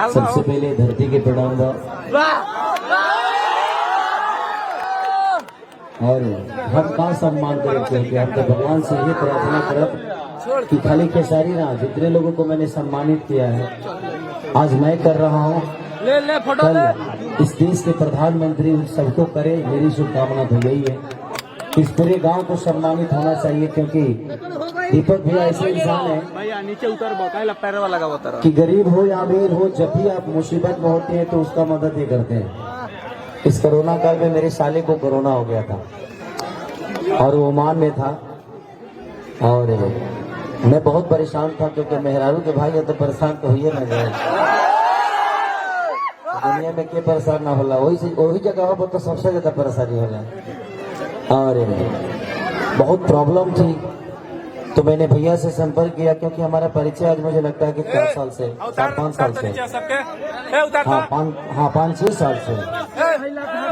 सबसे पहले धरती के प्रणाम और हम का सम्मान करें, क्योंकि हम तो भगवान से ये प्रार्थना करब कि खाली खेसारी ना, जितने लोगों को मैंने सम्मानित किया है आज मैं कर रहा हूँ, कल इस देश के प्रधानमंत्री सबको करे, मेरी शुभकामना तो यही है। इस पूरे गांव को सम्मानित होना चाहिए, क्योंकि दीपक भैया ऐसे इंसान है नीचे उतर कि गरीब हो या अमीर हो, जब भी आप मुसीबत में होते हैं तो उसका मदद ही करते हैं। इस कोरोना काल में मेरे साले को कोरोना हो गया था और वो ओमान में था और मैं बहुत परेशान था, क्योंकि मेहरारू के भाई है तो परेशान तो हुई ना जाए। दुनिया में के परेशान ना होला, वही जगह हो तो सबसे ज्यादा परेशानी होला और बहुत प्रॉब्लम थी। तो मैंने भैया से संपर्क किया, क्योंकि हमारा परिचय आज मुझे लगता है कि 4 साल से 4-5 साल से, हाँ 5-6 साल से।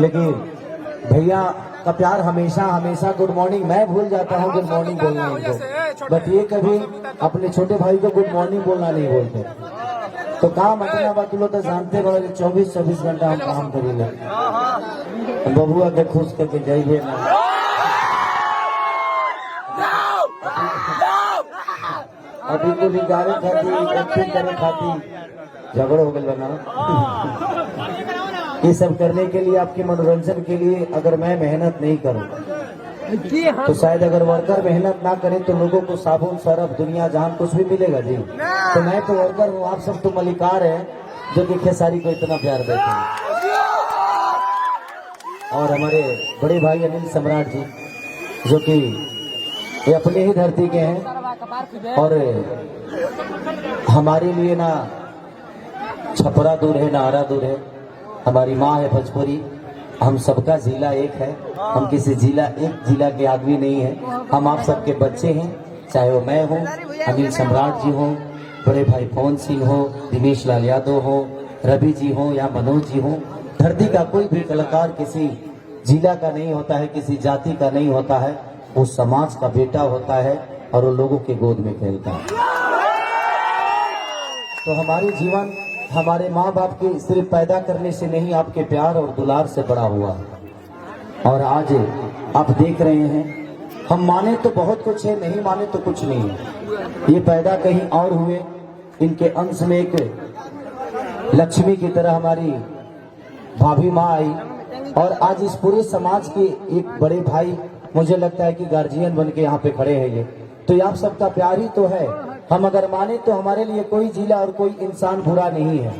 लेकिन भैया का प्यार हमेशा हमेशा गुड मॉर्निंग, मैं भूल जाता हूँ गुड मॉर्निंग बोलना इनको, बट ये कभी अपने छोटे भाई को गुड मॉर्निंग बोलना नहीं बोलते। तो काम अपना बात लो तो जानते बड़े 24-24 घंटा हम काम करेंगे। बबुआ के खुश करके जाइए ना, अभी तो निगारे खाती एक्टिंग करे खाती झगड़ हो गए बना। ये सब करने के लिए, आपके मनोरंजन के लिए अगर मैं मेहनत नहीं करूं तो शायद अगर वर्कर मेहनत ना करें तो लोगों को साबुन सरफ दुनिया जहान कुछ भी मिलेगा जी। तो मैं तो वर्कर हूँ, आप सब तो मलिकार हैं जो कि खेसारी को इतना प्यार देते हैं। और हमारे बड़े भाई अनिल सम्राट जी जो कि ये अपने ही धरती के हैं और हमारे लिए ना छपरा दूर है ना आरा दूर है, हमारी माँ है भोजपुरी। हम सबका जिला एक है, हम किसी एक जिला के आदमी नहीं है, हम आप सबके बच्चे हैं। चाहे वो मैं हूँ, अनिल सम्राट जी हो, बड़े भाई पवन सिंह हो, दिनेश लाल यादव हो, रवि जी हो या मनोज जी हो। धरती का कोई भी कलाकार किसी जिला का नहीं होता है, किसी जाति का नहीं होता है, वो समाज का बेटा होता है और वो लोगों के गोद में खेलता है। तो हमारी जीवन हमारे माँ बाप के सिर्फ पैदा करने से नहीं, आपके प्यार और दुलार से बड़ा हुआ। और आज आप देख रहे हैं, हम माने तो बहुत कुछ है, नहीं माने तो कुछ नहीं है। ये पैदा कहीं और हुए, इनके अंश में एक लक्ष्मी की तरह हमारी भाभी माँ आई और आज इस पूरे समाज के एक बड़े भाई, मुझे लगता है कि गार्जियन बन के यहाँ पे खड़े हैं। ये तो आप सबका प्यार ही तो है। हम अगर माने तो हमारे लिए कोई जिला और कोई इंसान बुरा नहीं है,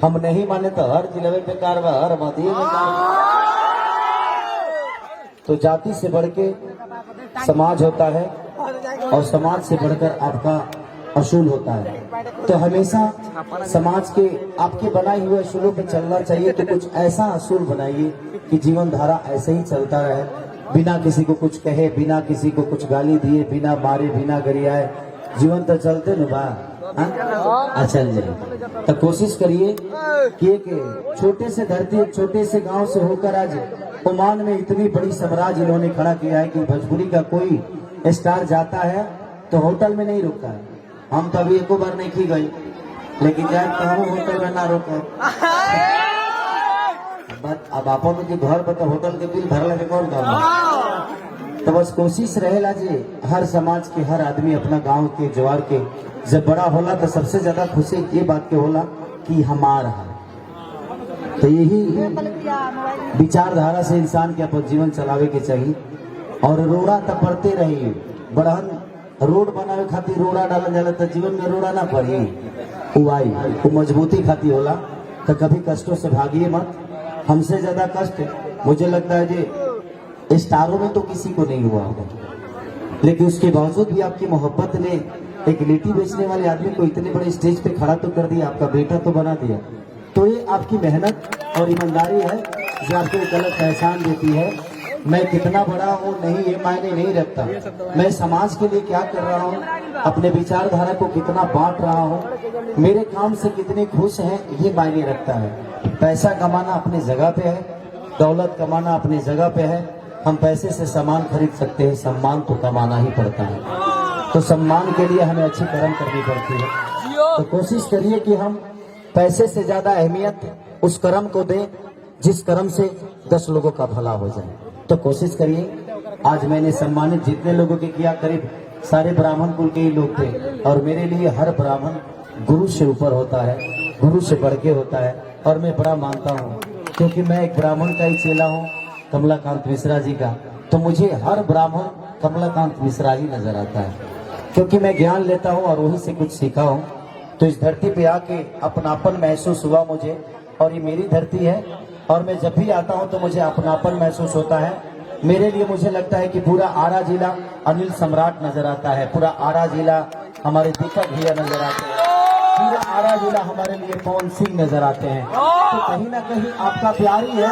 हम नहीं माने तो हर जिले में कारवा, हर मदी में कारवा। तो जाति से बढ़ के समाज होता है और समाज से बढ़कर आपका असूल होता है। तो हमेशा समाज के आपके बनाए हुए असूलों पे चलना चाहिए। तो कुछ ऐसा असूल बनाइए कि जीवन धारा ऐसे ही चलता रहे, बिना किसी को कुछ कहे, बिना किसी को कुछ गाली दिए, बिना मारे, बिना गरियाए, जीवन तो चलते न बा चल जाए। तो कोशिश करिए कि एक छोटे से धरती, एक छोटे से गांव से होकर आज ओमान में इतनी बड़ी साम्राज्य इन्होंने खड़ा किया है कि भोजपुरी का कोई स्टार जाता है तो होटल में नहीं रुकता है। हम तो अभी एको बार नहीं की गई, लेकिन जाए तो हम होटल में ना रुके। अब आप के घर पर तो होटल के बिल भरला के कौन काम। तो बस कोशिश रहेला जी, हर समाज के हर आदमी अपना गांव के जवार के जब बड़ा होला तो सबसे ज्यादा खुशी ये बात के होला कि हमारा है। तो यही विचारधारा से इंसान के अपन जीवन चलावे के चाहिए। और रोड़ा तो पड़ते रही, बढ़न रोड बनावे खातिर रोड़ा डालल जाला तो जीवन में रोड़ा ना पड़ी, वो मजबूती खातिर होला। तो कभी कष्टों से भागिए मत। हमसे ज्यादा कष्ट मुझे लगता है जी स्टारों में तो किसी को नहीं हुआ होगा, लेकिन उसके बावजूद भी आपकी मोहब्बत ने एक लिट्टी बेचने वाले आदमी को इतने बड़े स्टेज पे खड़ा तो कर दिया, आपका बेटा तो बना दिया। तो ये आपकी मेहनत और ईमानदारी है जो आपको गलत पहचान देती है। मैं कितना बड़ा हूँ नहीं ये मायने नहीं रखता, मैं समाज के लिए क्या कर रहा हूँ, अपने विचारधारा को कितना बांट रहा हूँ, मेरे काम से कितने खुश हैं, ये मायने रखता है। पैसा कमाना अपनी जगह पे है, दौलत कमाना अपनी जगह पे है। हम पैसे से सामान खरीद सकते हैं, सम्मान तो कमाना ही पड़ता है। तो सम्मान के लिए हमें अच्छी कर्म करनी पड़ती है। तो कोशिश करिए कि हम पैसे से ज्यादा अहमियत उस कर्म को दें जिस कर्म से 10 लोगों का भला हो जाए। तो कोशिश करिए। आज मैंने सम्मानित जितने लोगों के किया, करीब सारे ब्राह्मण कुल के ही लोग थे, और मेरे लिए हर ब्राह्मण गुरु से ऊपर होता है, गुरु से बढ़ के होता है, और मैं बड़ा मानता हूँ क्योंकि मैं एक ब्राह्मण का ही चेला हूँ, कमलाकांत मिश्रा जी का। तो मुझे हर ब्राह्मण कमलाकांत मिश्रा ही नजर आता है, क्योंकि मैं ज्ञान लेता हूँ और वहीं से कुछ सीखा हूँ। तो इस धरती पे आके अपनापन महसूस हुआ मुझे, और ये मेरी धरती है, और मैं जब भी आता हूँ तो मुझे अपनापन महसूस होता है। मेरे लिए मुझे लगता है कि पूरा आरा जिला अनिल सम्राट नजर आता है, पूरा आरा जिला हमारे दीपक भैया नजर आते हैं, पूरा आरा जिला हमारे लिए पवन सिंह नजर आते हैं। तो कहीं ना कहीं आपका प्यार ही है,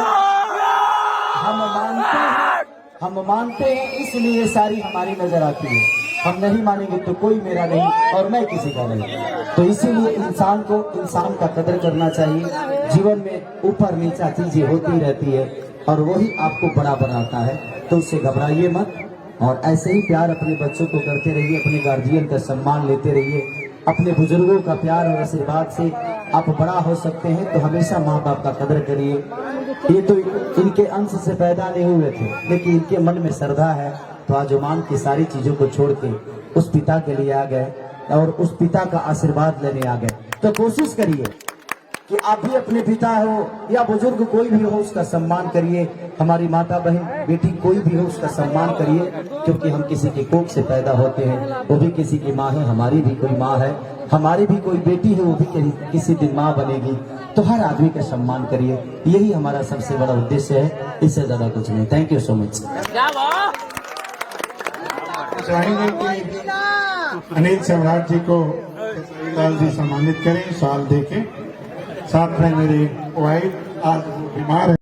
हम मानते हैं इसलिए सारी हमारी नजर आती है। हम नहीं मानेंगे तो कोई मेरा नहीं और मैं किसी का नहीं। तो इसीलिए इंसान को इंसान का कदर करना चाहिए। जीवन में ऊपर नीचा चीजें होती रहती है और वही आपको बड़ा बनाता है, तो उससे घबराइए मत, और ऐसे ही प्यार अपने बच्चों को करते रहिए, अपने गार्जियन का सम्मान लेते रहिए। अपने बुजुर्गों का प्यार और आशीर्वाद से आप बड़ा हो सकते हैं। तो हमेशा माँ बाप का कदर करिए। ये तो इनके अंश से पैदा नहीं हुए थे, लेकिन इनके मन में श्रद्धा है, तो आजमान की सारी चीजों को छोड़ के उस पिता के लिए आ गए और उस पिता का आशीर्वाद लेने आ गए। तो कोशिश करिए कि आप भी अपने पिता हो या बुजुर्ग कोई भी हो, उसका सम्मान करिए। हमारी माता बहन बेटी कोई भी हो, उसका सम्मान करिए, क्योंकि हम किसी के कोख से पैदा होते हैं, वो भी किसी की माँ है, हमारी भी कोई माँ है, हमारी भी कोई बेटी है, वो भी किसी दिन माँ बनेगी। तो हर आदमी का सम्मान करिए, यही हमारा सबसे बड़ा उद्देश्य है, इससे ज्यादा कुछ नहीं। Thank you so much. चाहेंगे कि अनिल सम्राट जी को लाल जी सम्मानित करें, शाल देके। साथ में मेरी वाइफ आज वो बीमार है।